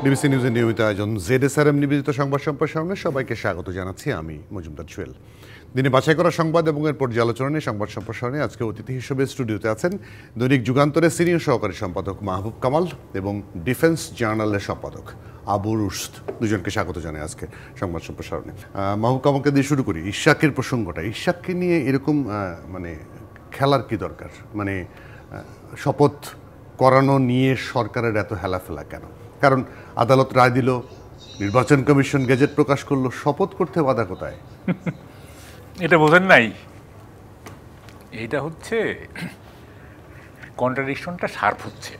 DBC নিউজের নিয়মিত আয়োজন জেডএসআরএম নিবেদিত সংবাদ সম্প্রসারণে সবাইকে স্বাগত জানাচ্ছি আমি মজুমদার জুয়েল। দিনে বাছাই করা সংবাদ এবং এর পর্যালোচনা নিয়ে সংবাদ সম্প্রসারণে আজকে অতিথি হিসেবে স্টুডিওতে আছেন দৈনিক যুগান্তরের সিনিয়র সহকারী সম্পাদক মাহবুব কামাল এবং ডিফেন্স জার্নালের সম্পাদক আবু রুশদ। দুজনকে স্বাগত জানাই আজকে সংবাদ সম্প্রসারণে। মাহবুব কামালকে দিয়ে শুরু করি। ইশাকের প্রসঙ্গটা, ইশাককে নিয়ে এরকম মানে খেলার কি দরকার? মানে শপথ করানো নিয়ে সরকারের এত হেলাফেলা কেন? কারণ আদালত রায় দিল, নির্বাচন কমিশন গেজেট প্রকাশ করলো, শপথ করতে বাধা কোথায়? এটা বোঝেন নাই। এইটা হচ্ছে কন্ট্রাডিকশনটা শার্প হচ্ছে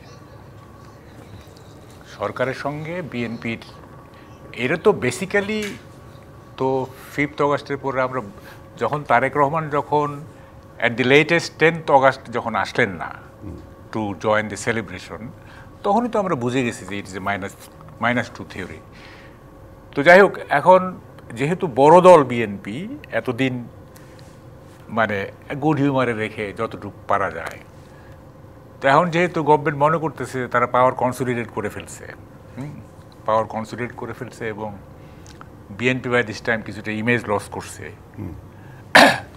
সরকারের সঙ্গে বিএনপির। এটা তো বেসিক্যালি তো 5th অগাস্টের পরে আমরা যখন তারেক রহমান যখন at the latest 10th August যখন আসলেন না টু জয়েন দ্য সেলিব্রেশন, তখনই তো আমরা বুঝে গেছি যে ইট ইজ এ -2 থিওরি। তো যাই হোক, এখন যেহেতু বড় দল বিএনপি এতদিন মানে গুড হিউমারে রেখে যতটুকু পারা যায়, তো এখন যেহেতু গভর্নমেন্ট মনে করতেছে তারা পাওয়ার কনসলিডেট করে ফেলছে এবং বিএনপি বাই দিস টাইম কিছুটা ইমেজ লস করছে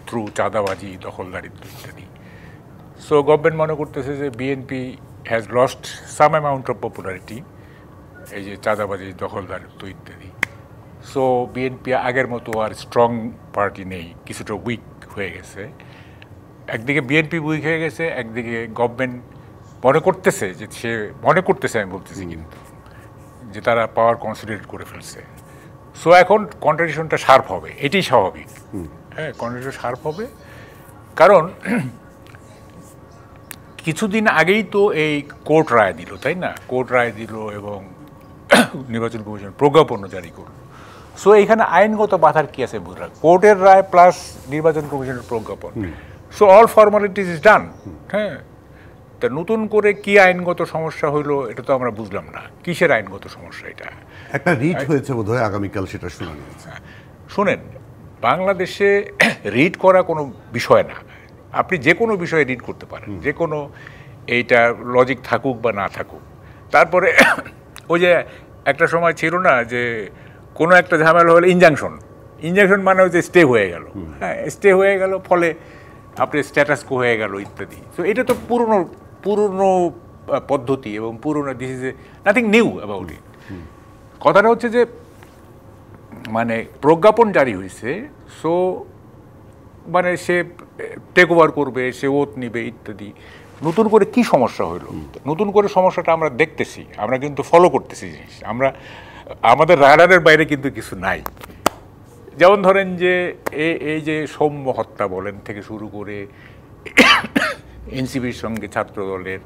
থ্রু চাঁদাবাজি, দখলদারিত্ব ইত্যাদি। সো গভর্নমেন্ট মনে করতেছে যে BNP has lost some amount of popularity, এই যে চাঁদাবাজি, দখলদারিত্ব ইত্যাদি। সো বিএনপি আগের মতো আর স্ট্রং পার্টি নেই, কিছুটা উইক হয়ে গেছে। একদিকে বিএনপি উইক হয়ে গেছে, একদিকে গভর্নমেন্ট মনে করতেছে যে আমি বলতেছি কিন্তু যে তারা পাওয়ার কনসলিডেট করে ফেলছে। সো এখন কন্ট্রাডিকশনটা শার্প হবে, এটাই স্বাভাবিক। হ্যাঁ, কন্ট্রাডিকশন শার্প হবে কারণ কিছুদিন আগেই তো এই কোর্ট রায় দিল, তাই না? কোর্ট রায় দিল এবং নির্বাচন কমিশন প্রজ্ঞাপন জারি করল। সো এইখানে আইনগত বাধার কি আছে বুঝলাম, কোর্টের রায় প্লাস নির্বাচন কমিশনের প্রজ্ঞাপন। So all formalities is done. হ্যাঁ, তা নতুন করে কি আইনগত সমস্যা হইলো এটা তো আমরা বুঝলাম না। কিসের আইনগত সমস্যা? এটা একটা রিট হয়েছে বোধহয়, আগামীকাল সেটা শুনানি হয়েছে। শোনেন, বাংলাদেশে রিট করা কোনো বিষয় না। আপনি যে কোনো বিষয়ে রিড করতে পারেন, যে কোনো, এইটা লজিক থাকুক বা না থাকুক। তারপরে ওই যে একটা সময় ছিল না যে কোনো একটা ঝামেলা হলে ইনজাংশন মানে হচ্ছে স্টে হয়ে গেল। হ্যাঁ, স্টে হয়ে গেল, ফলে আপনি স্ট্যাটাস কো হয়ে গেল ইত্যাদি। সো এটা তো পুরনো পদ্ধতি এবং পুরনো, this is nothing new about it. কথাটা হচ্ছে যে মানে প্রজ্ঞাপন জারি হয়েছে, সো মানে সে টেক ওভার করবে, সে ওত নিবে ইত্যাদি। নতুন করে কি সমস্যা হইল? নতুন করে সমস্যাটা আমরা দেখতেছি, আমরা কিন্তু ফলো করতেছি জিনিস। আমাদের রাডারের বাইরে কিন্তু কিছু নাই। যেমন ধরেন যে এই যে সৌম্য হত্যা বলেন থেকে শুরু করে এনসিপির সঙ্গে ছাত্র দলের,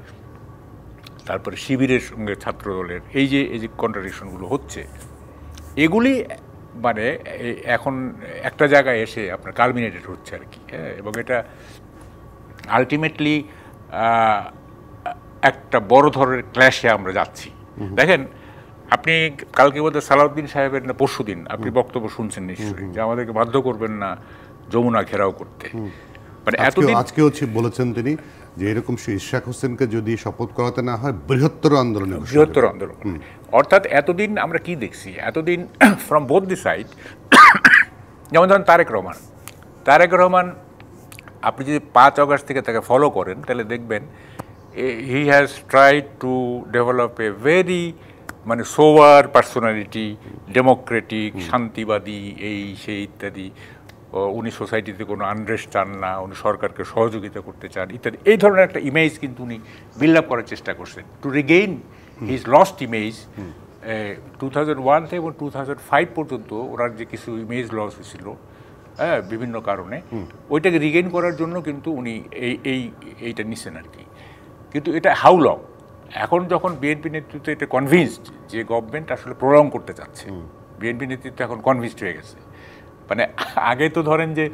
তারপরে শিবিরের সঙ্গে ছাত্র দলের এই যে কন্ট্রাডিকশনগুলো হচ্ছে, এগুলি মানে এখন একটা জায়গায় এসে আপনার কালমিনেটেড হচ্ছে আর কি। হ্যাঁ, এবং এটা আলটিমেটলি একটা বড় ধরনের ক্ল্যাশে আমরা যাচ্ছি। দেখেন, আপনি কালকে বলতে সালাউদ্দিন সাহেবের না পরশু দিন আপনি বক্তব্য শুনছেন নিশ্চয়ই, যে আমাদেরকে বাধ্য করবেন না যমুনা ঘেরাও করতে। মানে এতদিন আজকেও বলেছেন তিনি যে এরকম ইশাক হোসেনকে যদি শপথ করাতে না হয় বৃহত্তর আন্দোলন। অর্থাৎ এতদিন আমরা কি দেখছি, এতদিন ফ্রম বোথ দি সাইড। যেমন ধরেন তারেক রহমান আপনি যদি 5 অগাস্ট থেকে তাকে ফলো করেন তাহলে দেখবেন he has tried to develop a very মানে সোভার পার্সোনালিটি, ডেমোক্রেটিক, শান্তিবাদী, এই সেই ইত্যাদি। উনি সোসাইটিতে কোনো আনরেস্ট চান না, উনি সরকারকে সহযোগিতা করতে চান ইত্যাদি। এই ধরনের একটা ইমেজ কিন্তু উনি বিল্ড আপ করার চেষ্টা করছেন two Regain his lost image. 2001 থেকে এবং 2005 পর্যন্ত ওনার যে কিছু ইমেজ লস হয়েছিল, হ্যাঁ, বিভিন্ন কারণে, ওইটাকে রিগেইন করার জন্য কিন্তু উনি এইটা নিচ্ছেন আর কি। কিন্তু এটা হাউ লং? এখন যখন বিএনপি নেতৃত্ব এটা কনভিন্সড যে গভর্নমেন্ট আসলে প্রলং করতে চাচ্ছে, বিএনপি নেতৃত্ব এখন কনভিন্সড হয়ে গেছে। মানে আগে তো ধরেন যে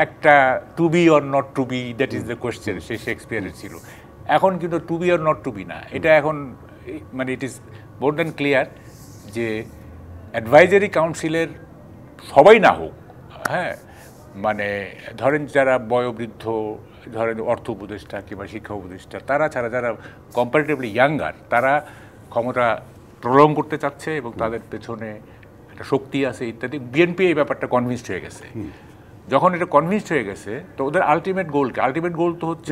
একটা to be or not to be, that is the question, সে শেক্সপিয়ারের ছিল। এখন কিন্তু to be or not to be না, এটা এখন মানে it is more than clear যে অ্যাডভাইজারি কাউন্সিলের সবাই না হোক, হ্যাঁ, মানে ধরেন যারা বয়োবৃদ্ধ, ধরেন অর্থ উপদেষ্টা কিংবা শিক্ষা উপদেষ্টা, তারা ছাড়া যারা কম্পারেটিভলি ইয়াঙ্গার, তারা ক্ষমতা প্রলং করতে চাচ্ছে এবং তাদের পেছনে একটা শক্তি আছে ইত্যাদি। বিএনপি এই ব্যাপারটা কনভিন্সড হয়ে গেছে। যখন এটা কনভিন্সড হয়ে গেছে তো ওদের আলটিমেট গোল তো হচ্ছে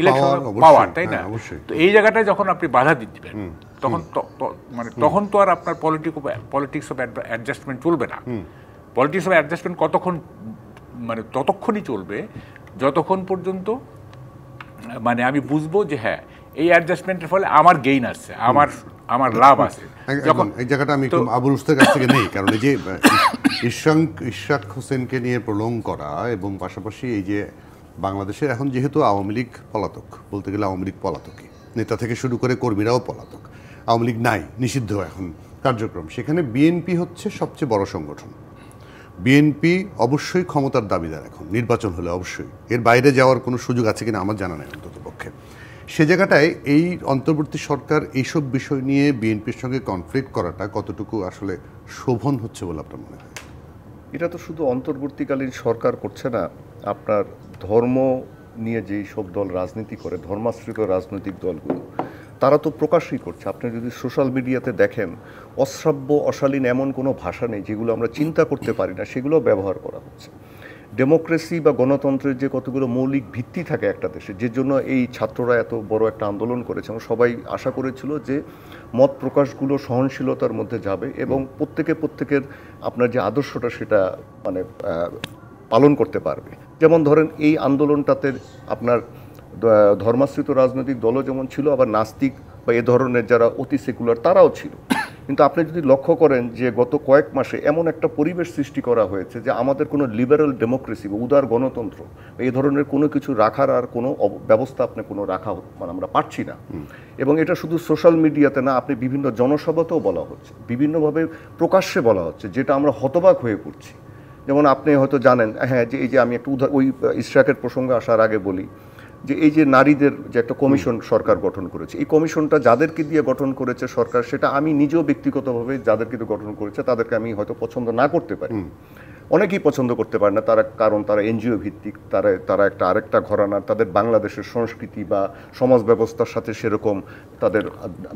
ইলেকশন পাওয়ার, তাই না? তো এই জায়গাটায় যখন আপনি বাধা দিবেন তখন মানে তখন তো আর আপনার পলিটিক্স অফ অ্যাডজাস্টমেন্ট চলবে না। পলিটিক্স অফ অ্যাডজাস্টমেন্ট মানে ততক্ষণই চলবে যতক্ষণ পর্যন্ত মানে আমি বুঝবো যে হ্যাঁ এই অ্যাডজাস্টমেন্টের ফলে আমার গেইন আসছে, আমার লাভ আছে। যখন এই জায়গাটা আমি একটু আবুল উস্তাদের কাছ থেকে নেই, কারণ এই যে ইশরাক হোসেনকে নিয়ে প্রলং করা এবং পাশাপাশি এই যে বাংলাদেশের এখন যেহেতু আওয়ামী লীগ পলাতক, বলতে গেলে আওয়ামী লীগ পলাতকই, নেতা থেকে শুরু করে কর্মীরাও পলাতক, আওয়ামী লীগ নাই, নিষিদ্ধ এখন কার্যক্রম, সেখানে বিএনপি হচ্ছে সবচেয়ে বড় সংগঠন। বিএনপি অবশ্যই ক্ষমতার দাবিদার, এখন নির্বাচন হলে অবশ্যই এর বাইরে যাওয়ার কোনো সুযোগ আছে কিনা আমার জানা নেই অন্তত পক্ষে। সে জায়গাটায় এই অন্তর্বর্তী সরকার এইসব বিষয় নিয়ে বিএনপির সঙ্গে কনফ্লিক্ট করাটা কতটুকু আসলে শোভন হচ্ছে বলে আপনার মনে হয়? এটা তো শুধু অন্তর্বর্তীকালীন সরকার করছে না, আপনার ধর্ম নিয়ে যেই সব দল রাজনীতি করে, ধর্মাশ্রিত রাজনৈতিক দলগুলো, তারা তো প্রকাশই করছে। আপনি যদি সোশ্যাল মিডিয়াতে দেখেন, অশ্রাব্য অশালীন এমন কোনো ভাষা নেই যেগুলো আমরা চিন্তা করতে পারি না, সেগুলো ব্যবহার করা হচ্ছে। ডেমোক্রেসি বা গণতন্ত্রের যে কতগুলো মৌলিক ভিত্তি থাকে একটা দেশে, যে জন্য এই ছাত্ররা এত বড় একটা আন্দোলন করেছে, এবং সবাই আশা করেছিল যে মত প্রকাশগুলো সহনশীলতার মধ্যে যাবে এবং প্রত্যেকের আপনার যে আদর্শটা সেটা মানে পালন করতে পারবে। যেমন ধরেন এই আন্দোলনটাতে আপনার ধর্মাশ্রিত রাজনৈতিক দলও যেমন ছিল, আবার নাস্তিক বা এ ধরনের যারা অতি সেকুলার তারাও ছিল। কিন্তু আপনি যদি লক্ষ্য করেন যে গত কয়েক মাসে এমন একটা পরিবেশ সৃষ্টি করা হয়েছে যে আমাদের কোনো লিবারেল ডেমোক্রেসি বা উদার গণতন্ত্র এই ধরনের কোনো কিছু রাখার আর কোনো ব্যবস্থা আপনি কোনো রাখা মানে আমরা পাচ্ছি না। এবং এটা শুধু সোশ্যাল মিডিয়াতে না, আপনি বিভিন্ন জনসভাতেও বলা হচ্ছে, বিভিন্নভাবে প্রকাশ্যে বলা হচ্ছে, যেটা আমরা হতবাক হয়ে পড়ছি। যেমন আপনি হয়তো জানেন, হ্যাঁ, যে এই যে আমি একটা ওই ইশরাকের প্রসঙ্গে আসার আগে বলি যে এই যে নারীদের যে একটা কমিশন সরকার গঠন করেছে, এই কমিশনটা যাদেরকে দিয়ে গঠন করেছে সরকার, সেটা আমি নিজেও ব্যক্তিগতভাবে যাদেরকে দিয়ে গঠন করেছে তাদেরকে আমি হয়তো পছন্দ না করতে পারি, অনেকেই পছন্দ করতে পারে না, কারণ তারা এনজিও ভিত্তিক, তারা একটা আরেকটা ঘরানার, তাদের বাংলাদেশের সংস্কৃতি বা সমাজ ব্যবস্থার সাথে সেরকম তাদের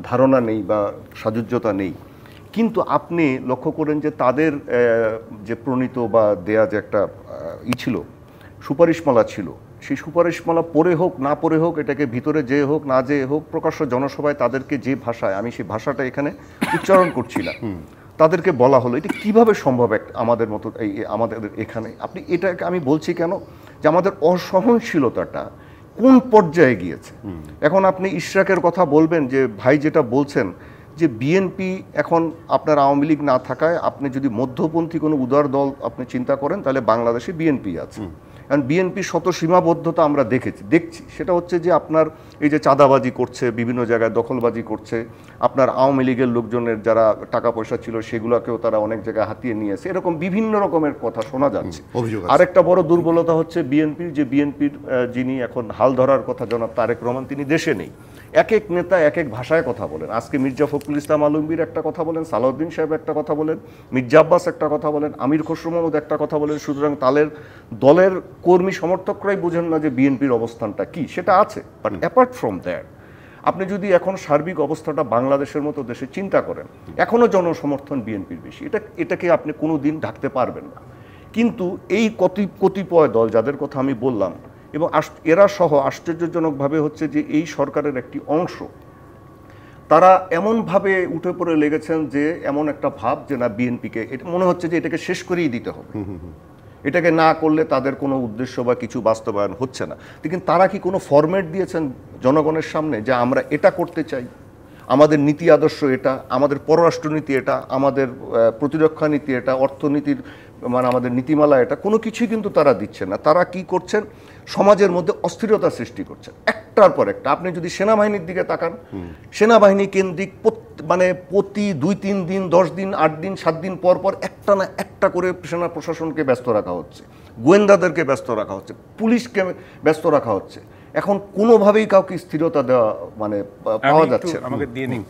ধারণা নেই বা সাযুজ্যতা নেই। কিন্তু আপনি লক্ষ্য করেন যে তাদের যে প্রণীত বা দেয়া যে একটা ছিল, সুপারিশমালা ছিল, সেই সুপারিশমালা পড়ে হোক না পড়ে হোক, এটাকে ভিতরে যেয়ে হোক না যেয়ে হোক, প্রকাশ্য জনসভায় তাদেরকে যে ভাষায়, আমি সেই ভাষাটা এখানে উচ্চারণ করছি না, তাদেরকে বলা হলো। এটা কিভাবে সম্ভব আমাদের মতো আমাদের এখানে? আপনি এটাকে আমি বলছি কেন, যে আমাদের অসহনশীলতাটা কোন পর্যায়ে গিয়েছে। এখন আপনি ইশরাকের কথা বলবেন, যে ভাই যেটা বলছেন যে বিএনপি এখন আপনার আওয়ামী লীগ না থাকায় আপনি যদি মধ্যপন্থী কোনো উদার দল আপনি চিন্তা করেন, তাহলে বাংলাদেশে বিএনপি আছে। কারণ বিএনপির শত সীমাবদ্ধতা আমরা দেখছি, সেটা হচ্ছে যে আপনার এই যে চাঁদাবাজি করছে, বিভিন্ন জায়গায় দখলবাজি করছে, আপনার আওয়ামী লীগের লোকজনের যারা টাকা পয়সা ছিল সেগুলোকেও তারা অনেক জায়গায় হাতিয়ে নিয়েছে, এরকম বিভিন্ন রকমের কথা শোনা যাচ্ছে। আরেকটা বড় দুর্বলতা হচ্ছে বিএনপির, যে বিএনপির যিনি এখন হাল ধরার কথা জনাব তারেক রহমান, তিনি দেশে নেই। এক এক নেতা এক এক ভাষায় কথা বলেন। আজকে মির্জা ফখরুল ইসলাম আলমগীর একটা কথা বলেন, সালাউদ্দিন সাহেব একটা কথা বলেন, মির্জা আব্বাস একটা কথা বলেন, আমির খসরু মাহমুদ একটা কথা বলেন। সুতরাং দলের কর্মী সমর্থকরাই বুঝেন না যে বিএনপির অবস্থানটা কি, সেটা আছে। বাট অ্যাপার্ট ফ্রম দ্যাট, আপনি যদি এখন সার্বিক অবস্থাটা বাংলাদেশের মতো দেশে চিন্তা করেন, এখনও জনসমর্থন বিএনপির বেশি, এটাকে আপনি কোনো দিন ঢাকতে পারবেন না। কিন্তু এই কতিপয় দল যাদের কথা আমি বললাম, এবং এরা সহ আশ্চর্যজনকভাবে হচ্ছে যে এই সরকারের একটি অংশ, তারা এমনভাবে উঠে পড়ে লেগেছেন যে এমন একটা ভাব যে না, বিএনপিকে এটা মনে হচ্ছে যে এটাকে শেষ করেই দিতে হবে, এটাকে না করলে তাদের কোনো উদ্দেশ্য বা কিছু বাস্তবায়ন হচ্ছে না। কিন্তু তারা কি কোনো ফরম্যাট দিয়েছেন জনগণের সামনে যে আমরা এটা করতে চাই, আমাদের নীতি আদর্শ এটা, আমাদের পররাষ্ট্রনীতি এটা, আমাদের প্রতিরক্ষা নীতি এটা, অর্থনীতির মানে আমাদের নীতিমালা এটা? কোনো কিছুই কিন্তু তারা দিচ্ছে না। তারা কি করছেন? সমাজের মধ্যে অস্থিরতা সৃষ্টি করছেন একটার পর একটা। আপনি যদি সেনাবাহিনীর দিকে তাকান, সেনাবাহিনী কেন্দ্রিক মানে প্রতি 2-3 দিন, 10 দিন, 8 দিন, 7 দিন পর পর একটা না একটা করে সেনা প্রশাসনকে ব্যস্ত রাখা হচ্ছে, গোয়েন্দাদেরকে ব্যস্ত রাখা হচ্ছে, পুলিশকে ব্যস্ত রাখা হচ্ছে। এখন কোনোভাবেই কাউকে স্থিরতা দেওয়া মানে পাওয়া যাচ্ছে আমাকে দিয়ে নিন।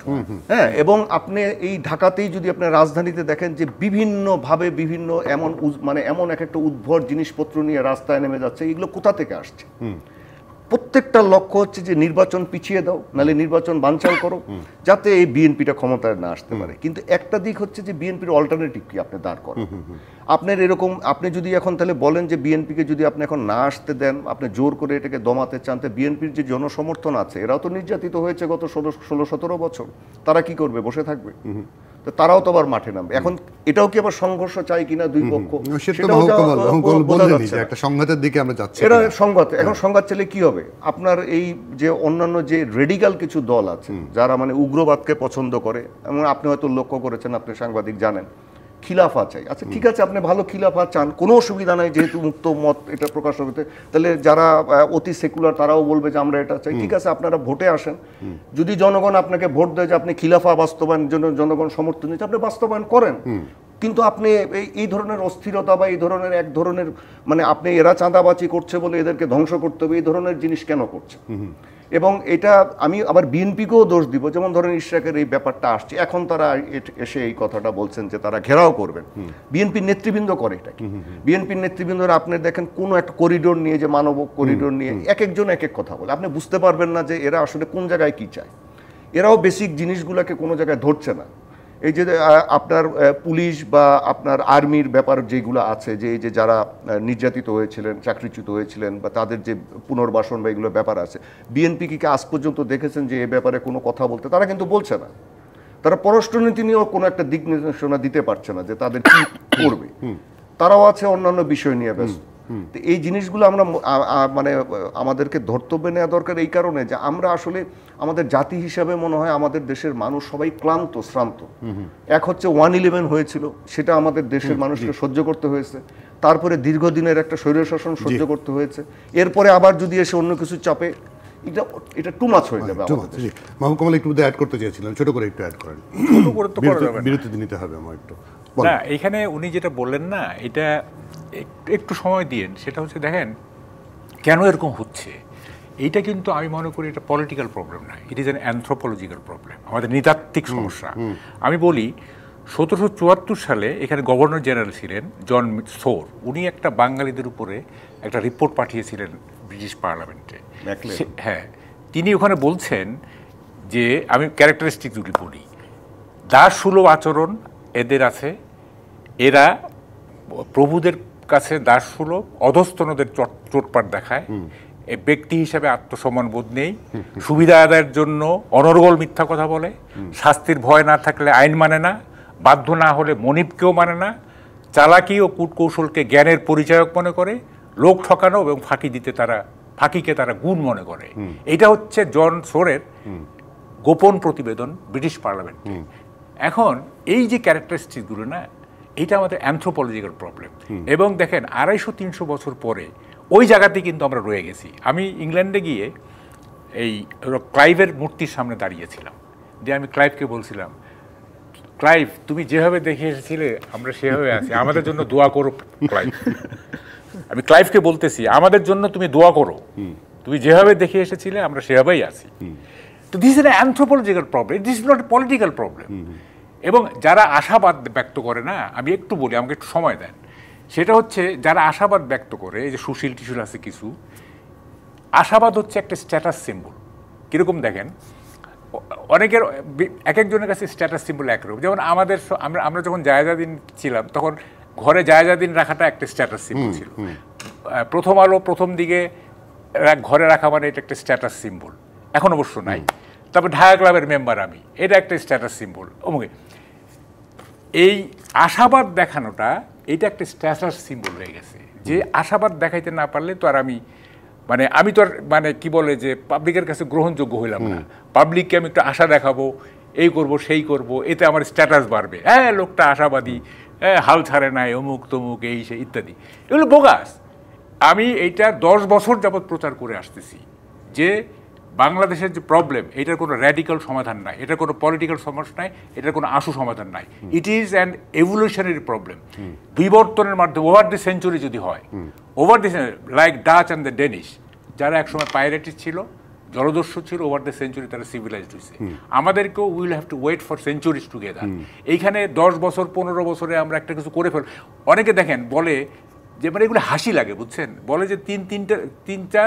হ্যাঁ, এবং আপনি এই ঢাকাতেই যদি আপনি রাজধানীতে দেখেন যে বিভিন্নভাবে বিভিন্ন এমন এক একটা উদ্ভট জিনিসপত্র নিয়ে রাস্তায় নেমে যাচ্ছে, এগুলো কোথা থেকে আসছে? প্রত্যেকটা লক্ষ্য হচ্ছে যে নির্বাচন পিছিয়ে দাও, নাহলে নির্বাচন বানচাল করো, যাতে এই বিএনপিটা ক্ষমতায় না আসতে পারে। কিন্তু একটা দিক হচ্ছে যে বিএনপির অল্টারনেটিভ কি আপনি দাঁড় করেন। আপনার এরকম, আপনি যদি এখন তাহলে বলেন যে বিএনপিকে যদি আপনি এখন না আসতে দেন, আপনি জোর করে এটাকে দমাতে চান, তো বিএনপির যে জনসমর্থন আছে এরাও তো নির্যাতিত হয়েছে গত 16-17 বছর, তারা কি করবে? বসে থাকবে? তো তারাও তো আবার মাঠে নামবে। এখন এটাও কি আবার সংঘর্ষ চাই কিনা দুই পক্ষ, সেটাও বোঝা যাচ্ছে না। একটা সংঘাতের দিকে আমরা যাচ্ছি। এরা সংঘাত, এখন সংঘাত চাইলে কি হবে? আপনার এই যে অন্যান্য যে রেডিকাল কিছু দল আছে যারা মানে উগ্রবাদকে পছন্দ করে, এবং আপনি হয়তো লক্ষ্য করেছেন, আপনি সাংবাদিক জানেন, খিলাফা চাই। আচ্ছা ঠিক আছে, আপনি ভালো খিলাফা চান, কোনো অসুবিধা নাই, যেহেতু মুক্ত মত এটা প্রকাশ হবে। তাহলে যারা অতি সেকুলার তারাও বলবে যে আমরা এটা চাই। ঠিক আছে, আপনারা ভোটে আসেন, যদি জনগণ আপনাকে ভোট দেয় যে আপনি খিলাফা বাস্তবায়নের জন্য জনগণ সমর্থন দিচ্ছে, আপনি বাস্তবায়ন করেন। কিন্তু আপনি এই ধরনের অস্থিরতা বা এই ধরনের এক ধরনের মানে আপনি এরা চাঁদাবাজি করছে বলে এদেরকে ধ্বংস করতে হবে, এই ধরনের জিনিস কেন করছে? এবং এটা আমি আবার বিএনপিকেও দোষ দিব, যেমন ধরেন ইশরাকের এই ব্যাপারটা আসছে, এখন তারা এসে এই কথাটা বলছেন যে তারা ঘেরাও করবেন। বিএনপির নেতৃবৃন্দ করে এটা কি? বিএনপির নেতৃবৃন্দরা আপনি দেখেন কোনো একটা করিডোর নিয়ে, যে মানব করিডোর নিয়ে এক একজন এক এক কথা বলে, আপনি বুঝতে পারবেন না যে এরা আসলে কোন জায়গায় কি চায়। এরাও বেসিক জিনিসগুলোকে কোনো জায়গায় ধরছে না। এই যে আপনার পুলিশ বা আপনার আর্মির ব্যাপার যেগুলো আছে, যে এই যে যারা নির্যাতিত হয়েছিলেন, চাকরিচ্যুত হয়েছিলেন, বা তাদের যে পুনর্বাসন বা এগুলো ব্যাপার আছে, বিএনপি কি আজ পর্যন্ত দেখেছেন যে এ ব্যাপারে কোনো কথা বলতে? তারা কিন্তু বলছে না। তারা পররাষ্ট্রনীতি নিয়েও কোনো একটা দিক নির্দেশনা দিতে পারছে না যে তাদের কি করবে। তারাও আছে অন্যান্য বিষয় নিয়ে ব্যস্ত। তো এই জিনিসগুলো আমরা মানে আমাদেরকে ধর্তব্যে নেওয়া দরকার, এই কারণে যে আমরা আসলে আমাদের জাতি হিসাবে মনে হয় আমাদের দেশের মানুষ সবাই ক্লান্ত, শ্রান্ত। এক হচ্ছে 1/11 হয়েছিল, সেটা আমাদের দেশের মানুষকে সহ্য করতে হয়েছে। তারপরে দীর্ঘদিনের একটা স্বৈরশাসন সহ্য করতে হয়েছে। এরপরে আবার যদি এসে অন্য কিছু চাপে, এটা টু মাছ হয়ে যাবে আমাদের। মাহমুদ কামাল একটু অ্যাড করতে চেয়েছিলেন, ছোট করে একটু অ্যাড করেন। ছোট করে তো করা যাবে না, বিরতি নিতে হবে আমার একটু। না, এখানে উনি যেটা বললেন না, এটা একটু সময় দিয়েন। সেটা হচ্ছে দেখেন কেন এরকম হচ্ছে। এইটা কিন্তু আমি মনে করি এটা পলিটিক্যাল প্রবলেম না, ইট ইজ অ্যান অ্যানথ্রোপোলজিক্যাল প্রবলেম, আমাদের নৃতাত্ত্বিক সমস্যা। আমি বলি 1774 সালে এখানে গভর্নর জেনারেল ছিলেন জন সোর। উনি একটা বাঙালিদের উপরে একটা রিপোর্ট পাঠিয়েছিলেন ব্রিটিশ পার্লামেন্টে। হ্যাঁ, তিনি ওখানে বলছেন যে, আমি ক্যারেক্টারিস্টিকগুলি বলি, দাসসুলভ আচরণ এদের আছে, এরা প্রভুদের কাছে দাসসুলভ, অধস্তনদের চোটপাট দেখায়, ব্যক্তি হিসাবে আত্মসম্মান বোধ নেই, সুবিধা আদায়ের জন্য অনর্গল মিথ্যা কথা বলে, শাস্তির ভয় না থাকলে আইন মানে না, বাধ্য না হলে মনিবকেও মানে না, চালাকি ও কূটকৌশলকে জ্ঞানের পরিচায়ক মনে করে, লোক ঠকানো এবং ফাঁকিকে তারা গুণ মনে করে। এটা হচ্ছে জন সোরের গোপন প্রতিবেদন ব্রিটিশ পার্লামেন্টে। এখন এই যে ক্যারেক্টারিস্টিকগুলো না, এটা আমাদের অ্যানথ্রোপোলজিক্যাল প্রবলেম। এবং দেখেন 250-300 বছর পরে ওই জায়গাতেই কিন্তু আমরা রয়ে গেছি। আমি ইংল্যান্ডে গিয়ে এই ক্লাইভের মূর্তির সামনে দাঁড়িয়েছিলাম, দিয়ে আমি ক্লাইভকে বলছিলাম, ক্লাইভ তুমি যেভাবে দেখে এসেছিলে আমরা সেভাবে আছি, আমাদের জন্য দোয়া করো ক্লাইভ। আমি ক্লাইভকে বলতেছি, আমাদের জন্য তুমি দোয়া করো, তুমি যেভাবে দেখে এসেছিলে আমরা সেভাবেই আছি। তো this is an anthropological problem, this is not a political problem. এবং যারা আশাবাদ ব্যক্ত করে না, আমি একটু বলি, আমাকে একটু সময় দেন, সেটা হচ্ছে যারা আশাবাদ ব্যক্ত করে, এই যে সুশীল টিশিল আছে কিছু, আশাবাদ হচ্ছে একটা স্ট্যাটাস সিম্বল। কীরকম দেখেন, অনেকের এক একজনের কাছে স্ট্যাটাস সিম্বল একরকম। যেমন আমরা যখন জায়জাদিন ছিলাম, তখন ঘরে জায়জাদিন রাখাটা একটা স্ট্যাটাস সিম্বল ছিল। প্রথম আলো প্রথম দিকে ঘরে রাখা মানে এটা একটা স্ট্যাটাস সিম্বল, এখন অবশ্য নাই। তারপর ঢাকা ক্লাবের মেম্বার আমি, এটা একটা স্ট্যাটাস সিম্বল। ওকে, এই আশাবাদ দেখানোটা এটা একটা স্ট্যাটাস সিম্বল হয়ে গেছে, যে আশাবাদ দেখাইতে না পারলে তো আর আমি তো আর কি বলে যে পাবলিকের কাছে গ্রহণযোগ্য হইলাম না। পাবলিককে আমি একটু আশা দেখাবো, এই করব সেই করব, এতে আমার স্ট্যাটাস বাড়বে, হ্যাঁ লোকটা আশাবাদী, হ্যাঁ হাল ছাড়ে নাই, অমুক তমুক, এই সে ইত্যাদি। এগুলো বোগাস। আমি এইটা 10 বছর যাবৎ প্রচার করে আসতেছি যে বাংলাদেশের যে প্রবলেম, এটার কোনো র্যাডিক্যাল সমাধান নাই, এটার কোনো পলিটিক্যাল সমস্যা নাই, এটার কোনো আশু সমাধান নাই। It is an evolutionary problem. বিবর্তনের মাধ্যমে ওভার দ্য সেঞ্চুরি যদি হয়, over the like Dutch and the Danish, যারা একসময় পাইরেটিস ছিল, জলদস্যু ছিল, ওভার দ্য সেঞ্চুরি তারা সিভিলাইজড হয়েছে। আমাদেরকেও will have to wait for centuries together. এইখানে 10 বছর 15 বছরে আমরা একটা কিছু করে ফেল। অনেকে দেখেন বলে যে এগুলো হাসি লাগে, বুঝছেন, বলে যে তিনটা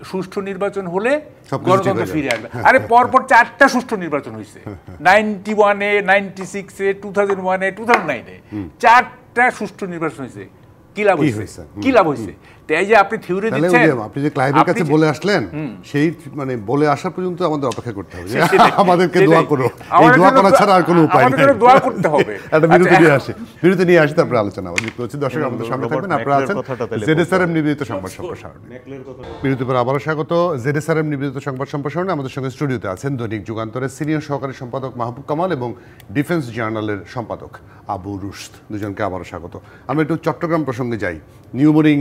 সুষ্ঠু নির্বাচন হলে সবকিছু ঠিক গণতন্ত্র হয়ে ফিরে আসবে। আরে পরপর 4টা সুষ্ঠু নির্বাচন হয়েছে, 91-এ, 96-এ, 2001-এ, 2009-এ 4টা সুষ্ঠু নির্বাচন হয়েছে। কি লাভ হয়েছে? কি লাভ হয়েছে? তাই যে আপনি থিওরি দিচ্ছেন, আপনি যে ক্লাইভের কাছে বলে আসলেন, সেই মানে বলে আসা পর্যন্ত আমাদের অপেক্ষা করতে হবে। আমাদেরকে দোয়া করো, এই দোয়া করা ছাড়া আর কোনো উপায় নেই। আমাদের দোয়া করতে হবে। একটা বিরতি নিয়ে আসি, তারপরে আলোচনা আবার যুক্ত হচ্ছে। দর্শক আমাদের সামনে থাকবেন, আপনারা আছেন জেডএসআরএম নিবেদিত সংবাদ সম্প্রসারণে। বিরতির পর আবারও স্বাগত জেডএসআরএম নিবেদিত সংবাদ সম্প্রসারণে। আমাদের সঙ্গে স্টুডিওতে আছেন দৈনিক যুগান্তরের সিনিয়র সহকারী সম্পাদক মাহবুব কামাল এবং ডিফেন্স জার্নালের সম্পাদক আবু রুশদ। দুজনকে আবারও স্বাগত। আমরা একটু চট্টগ্রাম প্রসঙ্গে যাই। নিউমোরিং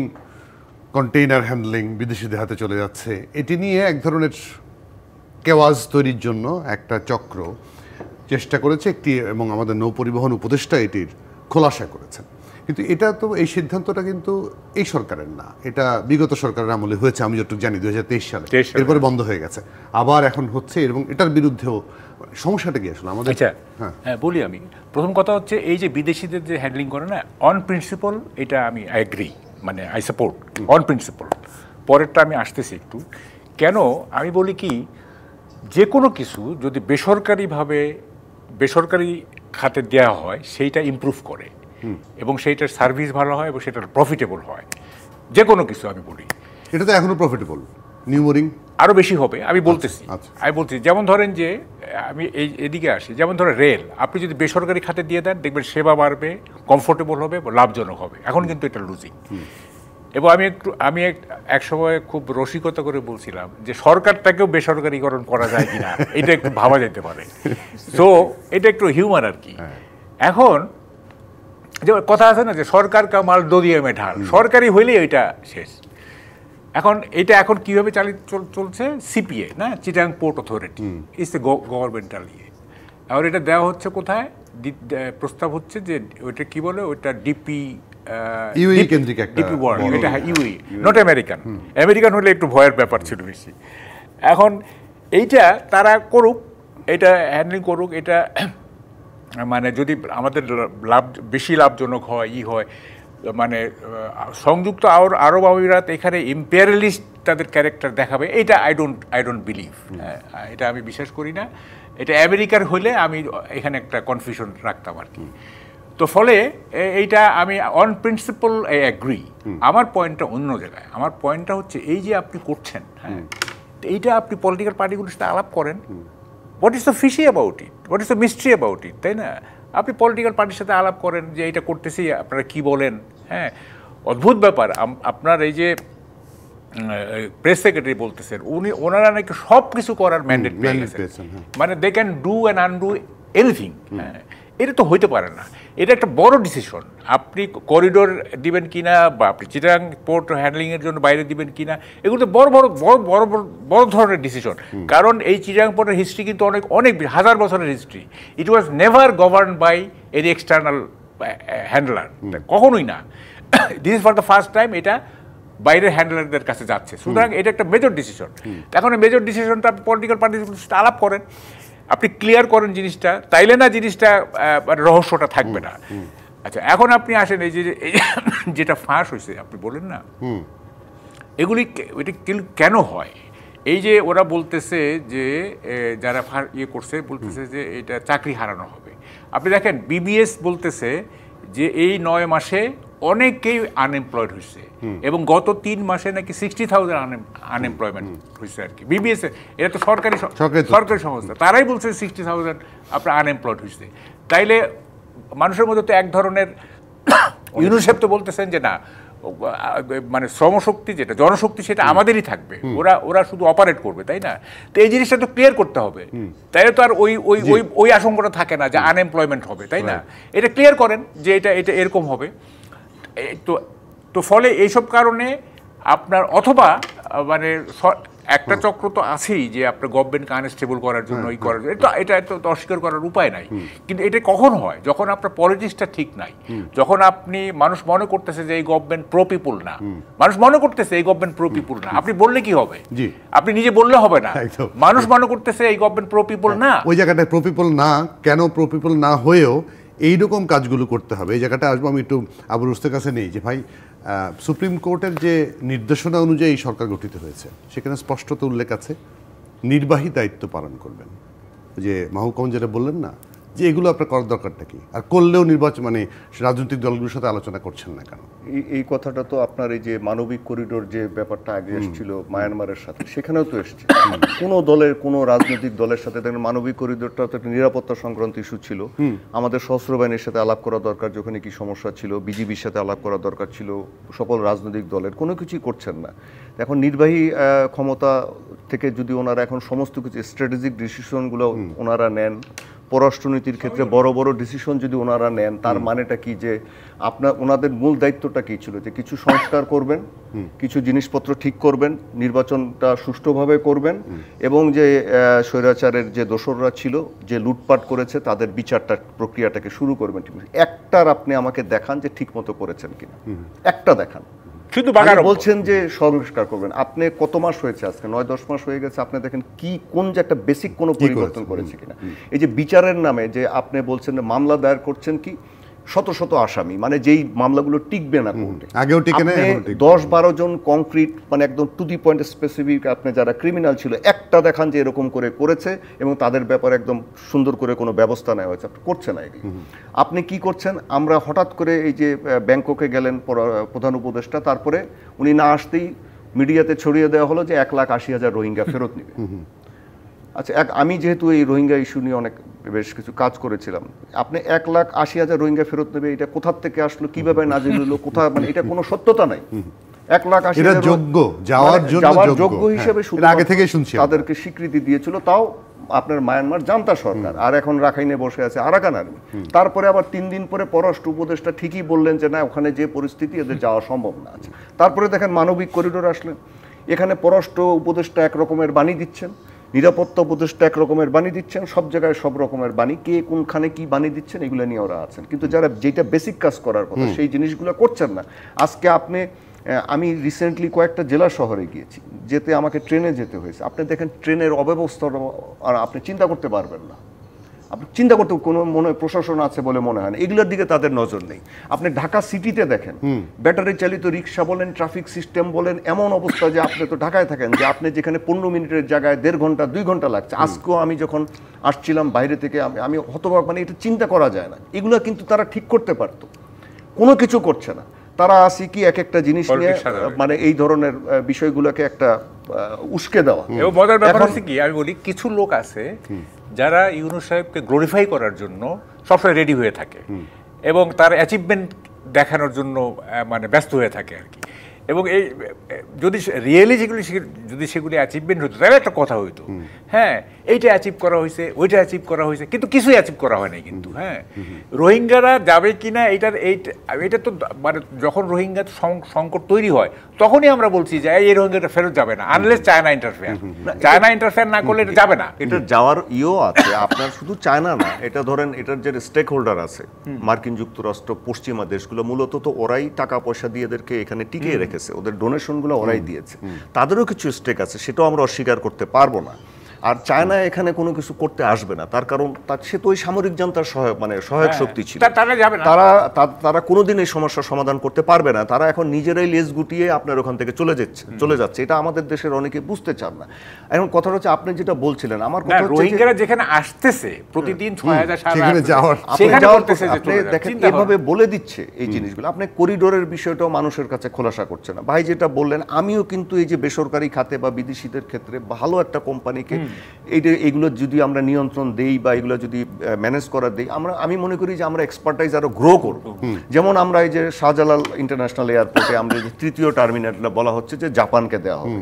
কন্টেইনার হ্যান্ডলিং বিদেশিদের হাতে চলে যাচ্ছে, এটি নিয়ে এক ধরনের কেওয়াজ তৈরির জন্য একটা চক্র চেষ্টা করেছে একটি, এবং আমাদের নৌ পরিবহন উপদেষ্টা এটির খোলাসা করেছেন। কিন্তু এটা তো, এই সিদ্ধান্তটা কিন্তু এই সরকারের না, এটা বিগত সরকারের আমলে হয়েছে, আমি যতটুকু জানি 2023 সালে। এরপরে বন্ধ হয়ে গেছে, আবার এখন হচ্ছে, এবং এটার বিরুদ্ধেও সমস্যাটা কি আসলে আমাদের? হ্যাঁ বলি আমি। প্রথম কথা হচ্ছে এই যে বিদেশিদের যে হ্যান্ডলিং করে না, অন প্রিন্সিপল এটা আমি আই এগ্রি, মানে আই সাপোর্ট অন প্রিন্সিপল। পরেরটা আমি আসতেছি একটু। কেন আমি বলি কি, যে কোনো কিছু যদি বেসরকারি খাতে দেওয়া হয় সেইটা ইমপ্রুভ করে এবং সেইটার সার্ভিস ভালো হয় এবং সেটার প্রফিটেবল হয়। যে কোনো কিছু আমি বলি, এটা তো এখনো প্রফিটেবল, নিউমোরিং আরও বেশি হবে আমি বলতেছি। আমি বলছি, যেমন ধরেন যে আমি এদিকে আসি, যেমন ধরেন রেল, আপনি যদি বেসরকারি খাতে দিয়ে দেন দেখবেন সেবা বাড়বে, কমফোর্টেবল হবে, লাভজনক হবে। এখন কিন্তু এটা লুজিং। এবং আমি এক সময় খুব রসিকতা করে বলছিলাম যে সরকারটাকেও বেসরকারিকরণ করা যায় কিনা, এটা একটু ভাবা যেতে পারে। তো এটা একটু হিউমার আর কি। এখন যে কথা আছে না যে সরকার কা মাল দরিয়া মে ঢাল, সরকারি হইলেই ওইটা শেষ। এখন কিভাবে চলছে? সিপিএ না, Chittagong port authority is the governmental ইয়ে। আর এটা দেওয়া হচ্ছে কোথায়? প্রস্তাব হচ্ছে যে ওইটা কি বলে, ওইটা ডিপি কেন্দ্রিক একটা ডিপি ওয়ার্ল্ড, এটা ইউই, নট আমেরিকান। আমেরিকান হলে একটু ভয়ের ব্যাপার ছিল বেশি। এখন এইটা তারা করুক, এটা হ্যান্ডলিং করুক, এটা মানে যদি আমাদের বেশি লাভজনক হয় হয়, মানে সংযুক্ত আরব আমিরাত এখানে ইম্পেরিয়ালিস্ট তাদের ক্যারেক্টার দেখাবে, এটা আই ডোন্ট বিলিভ। এটা আমি বিশ্বাস করি না। এটা আমেরিকার হলে আমি এখানে একটা কনফিউশন রাখতাম আর কি। তো ফলে এইটা আমি অন প্রিন্সিপল অ্যাগ্রি। আমার পয়েন্টটা অন্য জায়গায়। আমার পয়েন্টটা হচ্ছে এই যে আপনি করছেন, হ্যাঁ, এইটা আপনি পলিটিক্যাল পার্টিগুলোর সাথে আলাপ করেন। What is the fishy about it, what is the mystery about it, তাই না? আপনি পলিটিক্যাল পার্টির সাথে আলাপ করেন যে এইটা করতেছি, আপনারা কি বলেন। হ্যাঁ, অদ্ভুত ব্যাপার। আপনার এই যে প্রেস সেক্রেটারি বলতেছেন, ওনারা নাকি সব কিছু করার ম্যান্ডেট পেয়ে গেছেন, মানে they can do and undo anything. হ্যাঁ, এটা তো হইতে পারে না। এটা একটা বড় ডিসিশন। আপনি করিডোর দিবেন কিনা, বা আপনি চিটাগাং পোর্ট হ্যান্ডলিংয়ের জন্য বাইরে দিবেন কিনা, এগুলো তো বড় ধরনের ডিসিশন। কারণ এই চিটাগাং পোর্টের হিস্ট্রি কিন্তু অনেক হাজার বছরের history. It was never govern by any external handler, কখনোই না। This is for the first time এটা বাইরের হ্যান্ডলারদের কাছে যাচ্ছে। সুতরাং এটা একটা মেজর ডিসিশন। এখন মেজর ডিসিশনটা আপনি পলিটিক্যাল পার্টির সাথে আলাপ করেন, আপনি ক্লিয়ার করেন জিনিসটা, তাইলে না জিনিসটা রহস্যটা থাকবে না। আচ্ছা, এখন আপনি আসেন এই যে যেটা ফাঁস হয়েছে আপনি বলেন না, এগুলি এটা কেন হয়? এই যে ওরা বলতেছে যে যারা ইয়ে করছে বলতেছে যে এটা চাকরি হারানো হবে। আপনি দেখেন বিবিএস বলতেছে যে এই 9 মাসে অনেকেই আনএমপ্লয়েড হয়েছে এবং গত 3 মাসে নাকি 60,000 আনএমপ্লয়মেন্ট হয়েছে আর কি। বিবিএস এটা তো সরকারি সংস্থা, তারাই বলছে 60,000 আপনার আনএমপ্লয়েড হয়েছে। তাইলে মানুষের মধ্যে তো এক ধরনের ইউনিসেফ তো বলতেছেন যে না, মানে শ্রমশক্তি যেটা জনশক্তি সেটা আমাদেরই থাকবে, ওরা শুধু অপারেট করবে, তাই না? তো এই জিনিসটা তো ক্লিয়ার করতে হবে, তাইলে তো আর ওই আশঙ্কাটা থাকে না যে আনএমপ্লয়মেন্ট হবে, তাই না? এটা ক্লিয়ার করেন যে এটা এরকম হবে। তো ফলে এইসব কারণে আপনার অথবা মানে একটা চক্র তো আছেই যে আপনার গভর্নমেন্টকে আনস্টেবল করার জন্য এটা তো অস্বীকার করার উপায় নাই। কিন্তু এটা কখন হয়? যখন আপনার পলিটিক্সটা ঠিক নাই, যখন মানুষ মনে করতেছে যে এই গভর্নমেন্ট প্রো পিপুল না, মানুষ মনে করতেছে এই গভর্নমেন্ট প্রো পিপুল না। আপনি বললে কি হবে? আপনি নিজে বললে হবে না, মানুষ মনে করতেছে এই গভর্নমেন্ট প্রো পিপুল না। ওই জায়গাটায় প্রো পিপুল না, কেন প্রো পিপুল না হয়েও এইরকম কাজগুলো করতে হবে। এই জায়গাটা আসবো, আমি একটু আবু রুস্তের কাছে নেই যে ভাই সুপ্রিম কোর্টের যে নির্দেশনা অনুযায়ী সরকার গঠিত হয়েছে সেখানে স্পষ্টত উল্লেখ আছে নির্বাহী দায়িত্ব পালন করবেন। যে মাহবুব যেটা বললেন না যে এগুলো আপনার করার দরকারটা কি, আর করলেও নির্বাচন মানে রাজনৈতিক দলগুলোর সাথে আলোচনা করছেন না কেন? এই কথাটা তো আপনার এই যে মানবিক করিডোর যে ব্যাপারটা আগে এসেছিল মায়ানমারের সাথে, সেখানেও তো এসছে। কোনো দলের কোনো রাজনৈতিক দলের সাথে দেখেন মানবিক করিডোরটা তো একটা নিরাপত্তা সংক্রান্ত ইস্যু ছিল। আমাদের সশস্ত্র বাহিনীর সাথে আলাপ করা দরকার, যখন কি সমস্যা ছিল, বিজিবির সাথে আলাপ করা দরকার ছিল, সকল রাজনৈতিক দলের কোনো কিছুই করছেন না। এখন নির্বাহী ক্ষমতা থেকে যদি ওনারা এখন সমস্ত কিছু স্ট্র্যাটেজিক ডিসিশনগুলো ওনারা নেন, পররাষ্ট্রনীতির ক্ষেত্রে বড় বড় ডিসিশন যদি ওনারা নেন, তার মানেটা কি যে ওনাদের মূল দায়িত্বটা কি ছিল? যে কিছু সংস্কার করবেন, কিছু জিনিসপত্র ঠিক করবেন, নির্বাচনটা সুষ্ঠুভাবে করবেন, এবং যে স্বৈরাচারের যে দোসররা ছিল, যে লুটপাট করেছে, তাদের বিচারটা প্রক্রিয়াটাকে শুরু করবেন। ঠিক একটার আপনি আমাকে দেখান যে ঠিক মতো করেছেন কিনা, একটা দেখান। শুধু বলছেন যে সংস্কার করবেন, আপনি কত মাস হয়েছে? আজকে 9-10 মাস হয়ে গেছে। আপনি দেখেন কি কোন যে একটা বেসিক কোনো পরিবর্তন করেছে কিনা। এই যে বিচারের নামে যে আপনি বলছেন মামলা দায়ের করছেন কি শত শত আসামি, মানে যেই মামলাগুলো টিকবে না কোর্টে, আগেও টিকে না, 10-12 জন কংক্রিট মানে একদম টু দি পয়েন্ট স্পেসিফিক আপনি যারা ক্রিমিনাল ছিল একটা দেখান যে এরকম করে করেছে এবং তাদের ব্যাপারে একদম সুন্দর করে কোনো ব্যবস্থা নেওয়া হয়েছে। আপনি করছেন না এগুলি। আপনি কি করছেন? আমরা হঠাৎ করে এই যে ব্যাংককে গেলেন প্রধান উপদেষ্টা, তারপরে উনি না আসতেই মিডিয়াতে ছড়িয়ে দেওয়া হলো যে 1,80,000 রোহিঙ্গা ফেরত নেবে। আচ্ছা, আমি যেহেতু এই রোহিঙ্গা ইস্যু নিয়ে অনেক বেশ কিছু কাজ করেছিলাম, আপনি 1,80,000 রোহিঙ্গা ফেরত নেবে, এটা কোথা থেকে আসলো, কিভাবে নাজিল হলো, কোথায়, মানে এটা কোনো সত্যতা নাই। 1,80,000 যোগ্য যাওয়ার যোগ্য হিসেবে শুধু আগে থেকে শুনছি তাদেরকে স্বীকৃতি দিয়েছিল, তাও আপনার মায়ানমার জান্তা সরকার, আর এখন রাখাইনে বসে আছে আরাকান আর্মি। তারপরে আবার 3 দিন পরে পররাষ্ট্র উপদেষ্টা ঠিকই বললেন যে না, ওখানে যে পরিস্থিতি এদের যাওয়া সম্ভব না আছে। তারপরে দেখেন মানবিক করিডোর আসলেন, এখানে পররাষ্ট্র উপদেষ্টা এক রকমের বাণী দিচ্ছেন, নিরাপত্তা উপদেষ্টা এক রকমের বাণী দিচ্ছেন, সব জায়গায় সব রকমের বাণী, কে কোনখানে কি বাণী দিচ্ছেন এগুলো নিয়ে ওরা আছেন, কিন্তু যারা যেটা বেসিক কাজ করার কথা সেই জিনিসগুলো করছেন না। আজকে আমি রিসেন্টলি কয়েকটা জেলা শহরে গিয়েছি, যেতে আমাকে ট্রেনে যেতে হয়েছে। আপনি দেখেন ট্রেনের অব্যবস্থা, আর আপনি চিন্তা করতে পারবেন না, আপনি চিন্তা করতে কোনো প্রশাসন আছে বলে মনে হয় না, এগুলোর দিকে তাদের নজর নেই। আপনি ঢাকা সিটিতে দেখেন ব্যাটারি চালিত রিক্সা বলেন, ট্রাফিক সিস্টেম বলেন, এমন অবস্থা যে আপনি তো ঢাকায় থাকেন, যে আপনি যেখানে 15 মিনিটের জায়গায় 1.5 ঘন্টা 2 ঘন্টা লাগছে। আজকেও আমি যখন আসছিলাম বাইরে থেকে, আমি হতবাক, মানে এটা চিন্তা করা যায় না। এগুলো কিন্তু তারা ঠিক করতে পারতো, কোনো কিছু করছে না। তারা আসি কি এক একটা জিনিস নিয়ে মানে এই ধরনের বিষয়গুলোকে একটা উস্কে দেওয়া। এবং মজার ব্যাপার হচ্ছে কি, আমি বলি কিছু লোক আছে যারা ইউনূস সাহেবকে গ্লোরিফাই করার জন্য সবসময় রেডি হয়ে থাকে এবং তার অ্যাচিভমেন্ট দেখানোর জন্য মানে ব্যস্ত হয়ে থাকে আর কি। এবং এই যদি রিয়েলি সেগুলি অ্যাচিভমেন্ট হতো তাহলে একটা কথা হইতো, হ্যাঁ এইটা অ্যাচিভ করা হয়েছে, ওইটা অ্যাচিভ করা হয়েছে, কিন্তু কিছুই অ্যাচিভ করা হয় নাই। কিন্তু হ্যাঁ, রোহিঙ্গারা যাবে কিনা এইটা তো মানে যখন রোহিঙ্গা সংকট তৈরি হয় তখনই আমরা বলছি যে এই রোহিঙ্গাটা ফেরত যাবে না আনলেস চায়না ইন্টারফেয়ার না করলে এটা যাবে না। এটা যাওয়ার আছে আপনার, শুধু চায়না না, এটা ধরেন এটার যে স্টেক হোল্ডার আছে মার্কিন যুক্তরাষ্ট্র, পশ্চিমা দেশগুলো, মূলত তো ওরাই টাকা পয়সা দিয়ে এদেরকে এখানে টিকিয়ে রেখেছে, ওদের ডোনেশনগুলো ওরাই দিয়েছে, তাদেরও কিছু স্টেক আছে, সেটাও আমরা অস্বীকার করতে পারবো না। আর চায়না এখানে কোনো কিছু করতে আসবে না, তার কারণ সে তো ওই সামরিক জান্তার সহায়ক শক্তি ছিল, তারা কোনোদিন এই সমস্যার সমাধান করতে পারবে না। তারা এখন নিজেরাই লেজ গুটিয়ে আপনার ওখান থেকে চলে যাচ্ছে। এটা আমাদের দেশের অনেকে বুঝতে চান না। এখন কথাটা হচ্ছে আপনি যেটা বলছিলেন, আমার কথা হচ্ছে রোহিঙ্গারা যেখানে আসতেছে প্রতিদিন 6,000 আপনি দেখেন এভাবে বলে দিচ্ছে এই জিনিসগুলো। আপনি করিডোরের বিষয়টাও মানুষের কাছে খোলাসা করছে না। ভাই যেটা বললেন, আমিও কিন্তু এই যে বেসরকারি খাতে বা বিদেশিদের ক্ষেত্রে ভালো একটা কোম্পানিকে এইগুলো যদি আমরা নিয়ন্ত্রণ দেই বা এগুলো যদি ম্যানেজ করা দেই, আমি মনে করি যে আমরা এক্সপার্টাইজ আরো গ্রো করব। যেমন আমরা এই যে শাহজালাল ইন্টারন্যাশনাল এয়ারপোর্টে আমরা যে 3য় টার্মিনালটা বলা হচ্ছে যে জাপানকে দেওয়া হবে,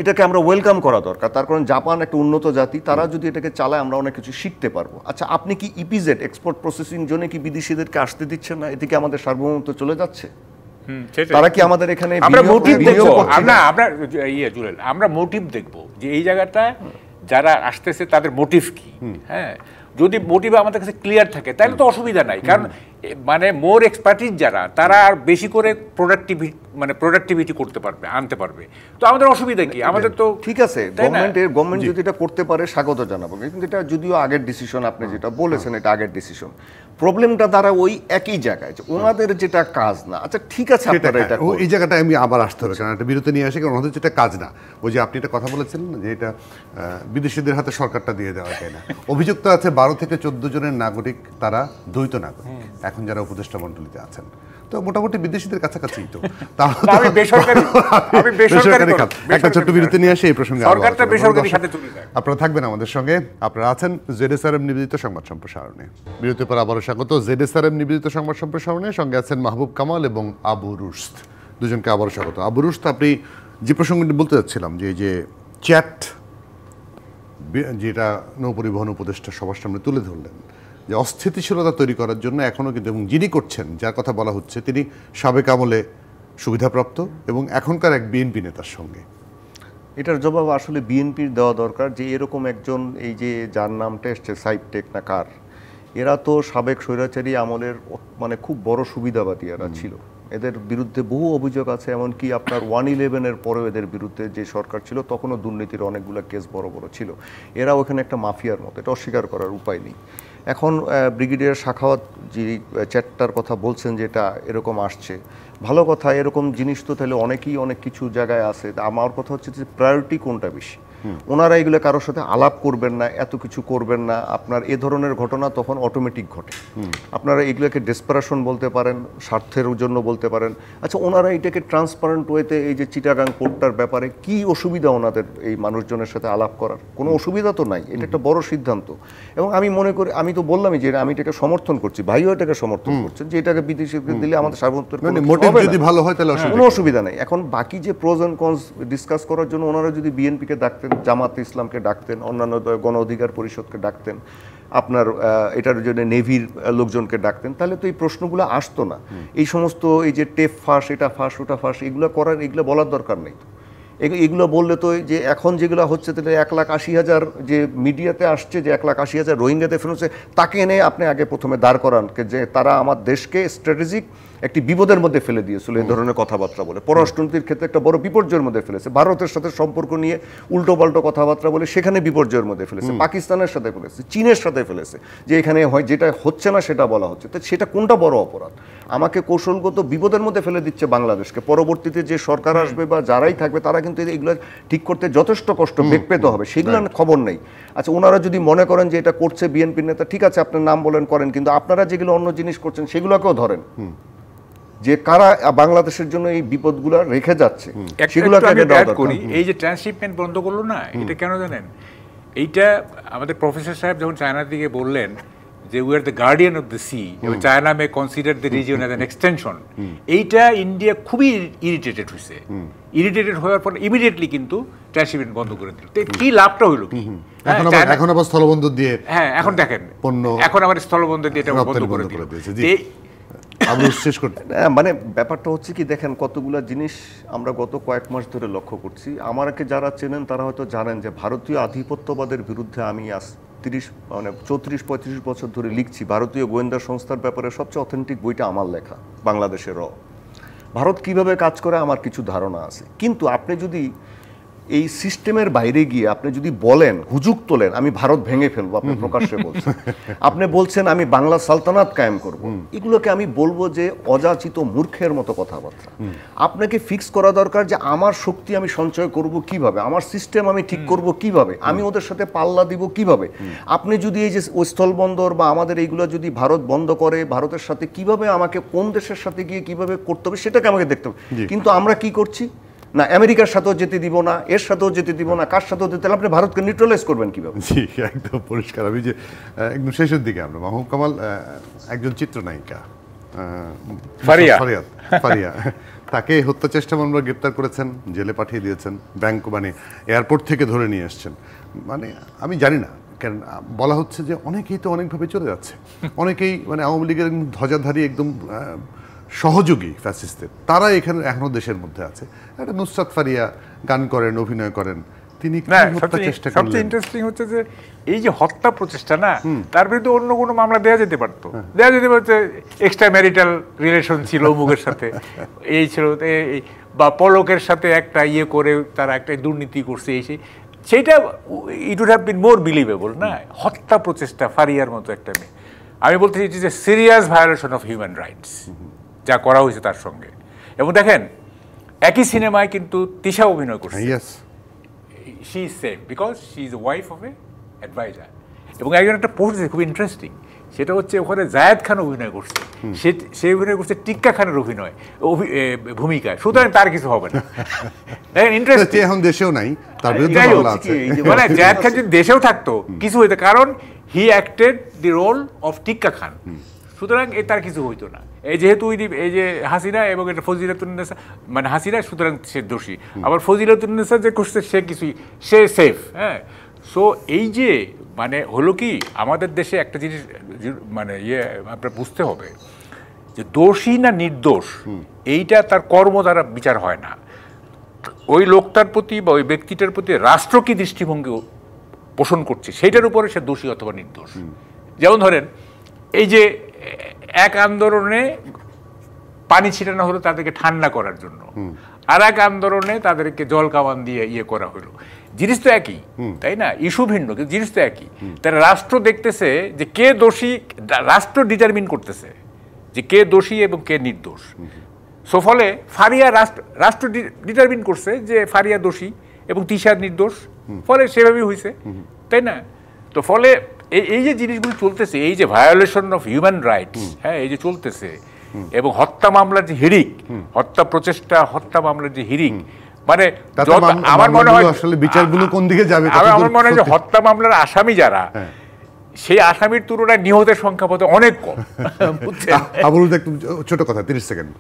এটাকে আমরা ওয়েলকাম করা দরকার। তার কারণ জাপান একটা উন্নত জাতি, তারা যদি এটাকে চালায় আমরা অনেক কিছু শিখতে পারবো। আচ্ছা, আপনি কি ইপিজেড এক্সপোর্ট প্রসেসিং জোনে কি বিদেশিদেরকে আসতে দিচ্ছেন না? এদিকে আমাদের সার্বভৌমত্ব চলে যাচ্ছে। তারা কি আমাদের এখানে আমরা মোটিভ দেখবো যে এই জায়গাটা যারা আসতেছে তাদের মোটিভ কি। হ্যাঁ, যদি মোটিভ আমাদের কাছে ক্লিয়ার থাকে তাহলে তো অসুবিধা নাই, কারণ মানে মোর এক্সপার্টিস যারা, তারা আর বেশি করে প্রোডাক্টিভিটি করতে পারবে, আনতে পারবে। তো আমাদের অসুবিধা কি? আমাদের তো ঠিক আছে, গভর্নমেন্ট যদি এটা করতে পারে স্বাগত জানাবো, কিন্তু এটা যদিও আগের ডিসিশন, আপনি যেটা বলেছেন এটা আগের ডিসিশন। প্রবলেমটা দ্বারা ওই একই জায়গায়, যে ওনাদের যেটা কাজ না, আচ্ছা ঠিক আছে আপনারা এটা এই জায়গাটা আমি আবার আসতে হবে, কারণ একটা বিরতি নিয়ে আসি, কারণ ওনাদের যেটা কাজ না, ওই যে আপনি একটা কথা বলেছেন যে এটা বিদেশিদের হাতে সরকারটা দিয়ে দেওয়া যায় না। অভিযুক্ত আছে 12 থেকে 14 জনের নাগরিক, তারা দ্বৈত নাগরিক এখন যারা উপদেষ্টা মণ্ডলীতে আছেন, তো মোটামুটি বিদেশিদের কাছাকাছি। তো আমি বেসরকারি একটা ছোট্ট বিরতি নিয়ে আসি এই প্রসঙ্গে। সরকারটা বেসরকারি খাতে তুলে দেয়। আপনারা থাকবেন আমাদের সঙ্গে, আপনারা আছেন জেডএসআরএম নিবেদিত সংবাদ সম্প্রসারণে। বিরতির পর আবারও স্বাগত জেডএসআরএম নিবেদিত সংবাদ সম্প্রসারণে। সঙ্গে আছেন মাহবুব কামাল এবং আবু রুশদ, দুজনকে আবারও স্বাগত। আবু রুশদ, আপনি যে প্রসঙ্গটি বলতে যাচ্ছিলাম, যে চ্যাট যেটা নৌপরিবহন উপদেষ্টা সবার সামনে তুলে ধরলেন, যে অস্থিতিশীলতা তৈরি করার জন্য এখনও কিন্তু, এবং যিনি করছেন, যার কথা বলা হচ্ছে, তিনি সাবেক আমলে সুবিধাপ্রাপ্ত এবং এখনকার এক বিএনপি নেতার সঙ্গে। এটার জবাব আসলে বিএনপির দেওয়া দরকার, যে এরকম একজন, এই যে যার নামটা এসছে সাইড টেক না কার, এরা তো সাবেক স্বৈরাচারী আমলের মানে খুব বড় সুবিধাবাদী এরা ছিল। এদের বিরুদ্ধে বহু অভিযোগ আছে, এমনকি আপনার 111-এর পরেও এদের বিরুদ্ধে যে সরকার ছিল তখনও দুর্নীতির অনেকগুলো কেস বড় বড় ছিল। এরা ওখানে একটা মাফিয়ার মতো, এটা অস্বীকার করার উপায় নেই। এখন ব্রিগেডিয়ার সাখাওয়াত যে চ্যাটটার কথা বলছেন, যেটা এরকম আসছে, ভালো কথা। এরকম জিনিস তো তাহলে অনেকেই অনেক কিছু জায়গায় আছে। আমার কথা হচ্ছে যে প্রায়োরিটি কোনটা বেশি। ওনারা এগুলো কারোর সাথে আলাপ করবেন না, এত কিছু করবেন না। আপনার এ ধরনের ঘটনা তখন অটোমেটিক ঘটে। আপনারা এগুলোকে ডেসপারেশন বলতে পারেন, স্বার্থের জন্য বলতে পারেন। আচ্ছা, ওনারা এটাকে ট্রান্সপারেন্ট ওয়েতে, এই যে চিটাগাং পোর্টটার ব্যাপারে কি অসুবিধা ওনাদের এই মানুষজনের সাথে আলাপ করার? কোনো অসুবিধা তো নাই, এটা একটা বড় সিদ্ধান্ত। এবং আমি মনে করি, আমি তো বললামই যে আমি এটাকে সমর্থন করছি, ভাইও এটাকে সমর্থন করছেন, যে এটাকে বিদেশিদের দিলে আমাদের সার্বভৌমত্বের যদি ভালো হয় তাহলে কোনো অসুবিধা নেই। এখন বাকি যে প্রোজ এন্ড কনস ডিসকাস করার জন্য ওনারা যদি বিএনপিকে ডাকতেন, জামাতে ইসলামকে ডাকতেন, অন্যান্য গণ অধিকার পরিষদকে ডাকতেন, আপনার এটার জন্য নেভির লোকজনকে ডাকতেন, তাহলে তো এই প্রশ্নগুলো আসতো না। এই সমস্ত এই যে টেপ ফাঁস, এটা ফাঁস, ওটা ফাঁস, এগুলো করার, এগুলো বলার দরকার নেই। এগুলো বললে তো যে এখন যেগুলো হচ্ছে, তাহলে 1,80,000 যে মিডিয়াতে আসছে, যে 1,80,000 রোহিঙ্গাতে ফেরোছে, তাকে এনে আপনি আগে প্রথমে দাঁড় করান, যে তারা আমার দেশকে স্ট্র্যাটেজিক একটি বিপদের মধ্যে ফেলে দিয়েছিল এই ধরনের কথাবার্তা বলে, পররাষ্ট্রনীতির ক্ষেত্রে একটা বড় বিপর্যয়ের মধ্যে ফেলেছে, ভারতের সাথে সম্পর্ক নিয়ে উল্টো পাল্টো কথাবার্তা বলে সেখানে বিপর্যয়ের মধ্যে ফেলেছে, পাকিস্তানের সাথে ফেলেছে, চীনের সাথে ফেলেছে, যে এখানে হয় যেটা হচ্ছে না সেটা বলা হচ্ছে। তো সেটা কোনটা বড় অপরাধ? আমাকে কৌশলগত বিপদের মধ্যে ফেলে দিচ্ছে বাংলাদেশকে। পরবর্তীতে যে সরকার আসবে বা যারাই থাকবে, তারা কিন্তু এগুলো ঠিক করতে যথেষ্ট কষ্ট বেগ পেতে হবে, সেগুলো খবর নেই। আচ্ছা, ওনারা যদি মনে করেন যে এটা করছে বিএনপির নেতা, ঠিক আছে, আপনার নাম বলেন, করেন, কিন্তু আপনারা যেগুলো অন্য জিনিস করছেন সেগুলোকেও ধরেন, যে কারা বাংলাদেশের জন্য এই বিপদগুলো রেখে যাচ্ছে সেগুলোকে আগে দেওয়া দরকার। এই যে ট্রান্সশিপমেন্ট বন্ধ করলো না, এটা কেন জানেন? এইটা আমাদের প্রফেসর সাহেব যখন চায়নার দিকে বললেন যে we are the guardian of the sea, China May consider the region as an extension, এইটা ইন্ডিয়া খুবই ইরিটেটেড হয়েছে। ইরিটেটেড হওয়ার পর ইমিডিয়েটলি কিন্তু ট্রান্সশিপমেন্ট বন্ধ করে দিল। কি লাভটা হইলো কি? এখন আবার স্থলবন্দর দিয়ে, হ্যাঁ, এখন দেখেন এখন আবার স্থলবন্দর দিয়ে এটা বন্ধ করে দিয়েছে। মানে ব্যাপারটা হচ্ছে কি, দেখেন কতগুলা জিনিস আমরা গত কয়েক মাস ধরে লক্ষ্য করছি। আমাকে যারা চেনেন তারা হয়তো জানেন যে ভারতীয় আধিপত্যবাদের বিরুদ্ধে আমি 34-35 বছর ধরে লিখছি। ভারতীয় গোয়েন্দা সংস্থার ব্যাপারে সবচেয়ে অথেন্টিক বইটা আমার লেখা, বাংলাদেশের ভারত কিভাবে কাজ করে আমার কিছু ধারণা আছে। কিন্তু আপনি যদি এই সিস্টেমের বাইরে গিয়ে আপনি যদি বলেন, হুজুক তোলেন, আমি ভারত ভেঙে ফেলবো, আপনি প্রকাশ্যে বলছেন, আপনি বলছেন আমি বাংলা সালতানাত কায়েম করব, এগুলোকে আমি বলবো যে অযাচিত মূর্খের মতো কথাবার্তা। আপনাকে ফিক্স করা দরকার যে আমার শক্তি আমি সঞ্চয় করব কিভাবে, আমার সিস্টেম আমি ঠিক করব কিভাবে, আমি ওদের সাথে পাল্লা দিব কিভাবে। আপনি যদি এই যে স্থলবন্দর বা আমাদের এইগুলো যদি ভারত বন্ধ করে, ভারতের সাথে কিভাবে আমাকে কোন দেশের সাথে গিয়ে কিভাবে করতে হবে সেটাকে আমাকে দেখতে হবে। কিন্তু আমরা কি করছি না, আমেরিকার সাথেও যেতে দিব না, এর সাথেও যেতে দিব না, কার সাথেও যেতে, আপনি ভারতকে নিউট্রালাইজ করবেন কিভাবে? জি, একদম পরিষ্কার। আমি যে একদম শেষের দিকে আমরা মাহবুব কামাল, একজন চিত্রনায়িকা ফারিয়া, তাকে হত্যা চেষ্টা মামলা গ্রেপ্তার করেছেন, জেলে পাঠিয়ে দিয়েছেন, ব্যাংক মানে এয়ারপোর্ট থেকে ধরে নিয়ে এসছেন। মানে আমি জানি না, কারণ বলা হচ্ছে যে অনেকেই তো অনেকভাবে চলে যাচ্ছে, অনেকেই মানে আওয়ামী লীগের ধ্বজাধারী একদম সহযোগী ফ্যাসিস্টদের, তারা এখানে এখনও দেশের মধ্যে আছে। একটা নুসরাত ফারিয়া গান করেন, অভিনয় করেন, তিনি কি না, হত্যা চেষ্টা সবচেয়ে করলেন? ইন্টারেস্টিং হচ্ছে যে এই যে হত্যা প্রচেষ্টা না, তার বিরুদ্ধে অন্য কোনো মামলা দেওয়া যেতে পারতো। দেওয়া যেতে পারতো এক্সট্রা ম্যারিটাল রিলেশন ছিল অমুকের সাথে, এই ছিল বা পলকের সাথে একটা ইয়ে করে তারা একটা দুর্নীতি করছে, এই সেইটা it would have been more believable না। হত্যা প্রচেষ্টা, ফারিয়ার মতো একটা মেয়ে, আমি বলতে চাইছি যে serious violation of human rights যা করা হয়েছে তার সঙ্গে। এবং দেখেন একই সিনেমায় কিন্তু তিশা অভিনয় করছে, yes, she is same because she is wife of a advisor. এবং একজন একটা পোস্ট খুব ইন্টারেস্টিং, সেটা হচ্ছে ওখানে জায়েদ খান অভিনয় করছে, সে অভিনয় করছে টিক্কা খানের ভূমিকায়, সুতরাং তার কিছু হবে না। দেখেন ইন্টারেস্টিং, এখন দেশেও নাই, তার বিরুদ্ধে যাই হোক, মামলা আছে। মানে জায়েদ খান যদি দেশেও থাকতো কিছু হইতো, কারণ he acted the role of Tikka Khan, সুতরাং তার কিছু হইতো না। এই যেহেতু এই যে হাসিনা এবং এটা ফজিলাতুন্নেসা, মানে হাসিনা, সুতরাং সে দোষী। আবার ফজিলাতুন্নেসা যে করছে সে সেফ। হ্যাঁ, সো এই যে মানে হলো কি, আমাদের দেশে একটা জিনিস মানে আপনার বুঝতে হবে যে দোষী না নির্দোষ এইটা তার কর্ম দ্বারা বিচার হয় না। ওই লোকটার প্রতি বা ওই ব্যক্তিটার প্রতি রাষ্ট্র কি দৃষ্টিভঙ্গি পোষণ করছে সেইটার উপরে সে দোষী অথবা নির্দোষ। যেমন ধরেন এই যে এক আন্দোলনে পানি ছিটানো হলো তাদেরকে ঠান্ডা করার জন্য, আর এক আন্দোলনে তাদেরকে জল কামান দিয়ে ইয়ে করা হলো, জিনিস তো একই, তাই না? ইস্যু ভিন্ন কিন্তু জিনিস তো একই। তারা রাষ্ট্র দেখতেছে যে কে দোষী, রাষ্ট্র ডিটারমিন করতেছে যে কে দোষী এবং কে নির্দোষ। সো ফলে ফারিয়া রাষ্ট্র ডিটারমিন করছে যে ফারিয়া দোষী এবং তিশা নির্দোষ, ফলে সেভাবেই হয়েছে, তাই না? তো ফলে এই যে জিনিসগুলো চলতেছে, এই যে ভায়োলেশন অফ হিউম্যান রাইটস, হ্যাঁ, এই যে চলতেছে, এবং হত্যা মামলার যে হিড়িক, হত্যা প্রচেষ্টা, হত্যা মামলার যে হিড়িক, মানে আমার মনে হয় আসলে বিচারগুলো কোন দিকে যাবে, আমার মনে হয় যে হত্যা মামলার আসামি যারা, সেই আসামির তুলনায় নিহতের সংখ্যা বোধহয় অনেক কম। আবুল, একটু ছোট কথা, 30 সেকেন্ড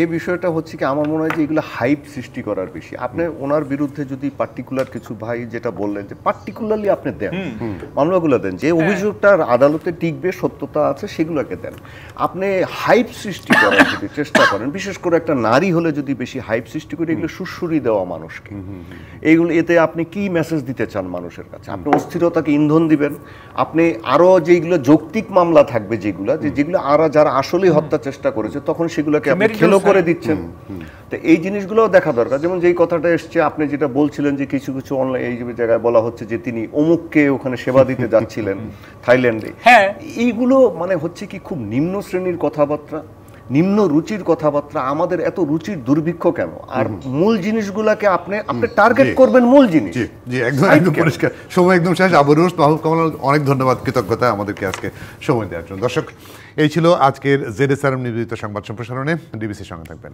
এই বিষয়টা হচ্ছে কি, আমার মনে হয় যে এগুলো হাইপ সৃষ্টি করার বেশি। আপনি ওনার বিরুদ্ধে যদি পার্টিকুলার কিছু, ভাই যেটা বললেন যে পার্টিকুলারলি আপনি দেন, মামলাগুলো দেন, যে অভিযোগটার আদালতে টিকবে, সত্যতা আছে, সেগুলোকে দেন। আপনি হাইপ সৃষ্টি করার যদি চেষ্টা করেন, বিশেষ করে একটা নারী হলে যদি বেশি হাইপ সৃষ্টি করে, এগুলো সুরসুরি দেওয়া মানুষকে, এইগুলো এতে আপনি কি মেসেজ দিতে চান মানুষের কাছে? আপনি অস্থিরতাকে ইন্ধন দিবেন, আপনি আরো যেগুলো যৌক্তিক মামলা থাকবে, যেগুলো যারা আসলেই হত্যা চেষ্টা করেছে, তখন সেগুলোকে আপনি খেলো করে দিচ্ছেন। তো এই জিনিসগুলোও দেখা দরকার। যেমন যেই কথাটা এসছে, আপনি যেটা বলছিলেন যে কিছু কিছু অনলাইন এই জায়গায় বলা হচ্ছে যে তিনি অমুককে ওখানে সেবা দিতে যাচ্ছিলেন থাইল্যান্ডে, হ্যাঁ, এইগুলো মানে হচ্ছে কি খুব নিম্ন শ্রেণীর কথাবার্তা, নিম্ন রুচির কথাবার্তা। আমাদের এত রুচির দুর্ভিক্ষ কেন? আর মূল জিনিসগুলোকে আপনি টার্গেট করবেন, মূল জিনিস। জি, একদম পরিষ্কার। সময় একদম শেষ। আবরুস, মাহবুব কামাল, অনেক ধন্যবাদ, কৃতজ্ঞতা আমাদেরকে আজকে সময় দেওয়ার জন্য। দর্শক, এই ছিল আজকের জেডএসআরএম নিবেদিত সংবাদ সম্প্রসারণে। ডিবিসির সঙ্গে থাকবেন।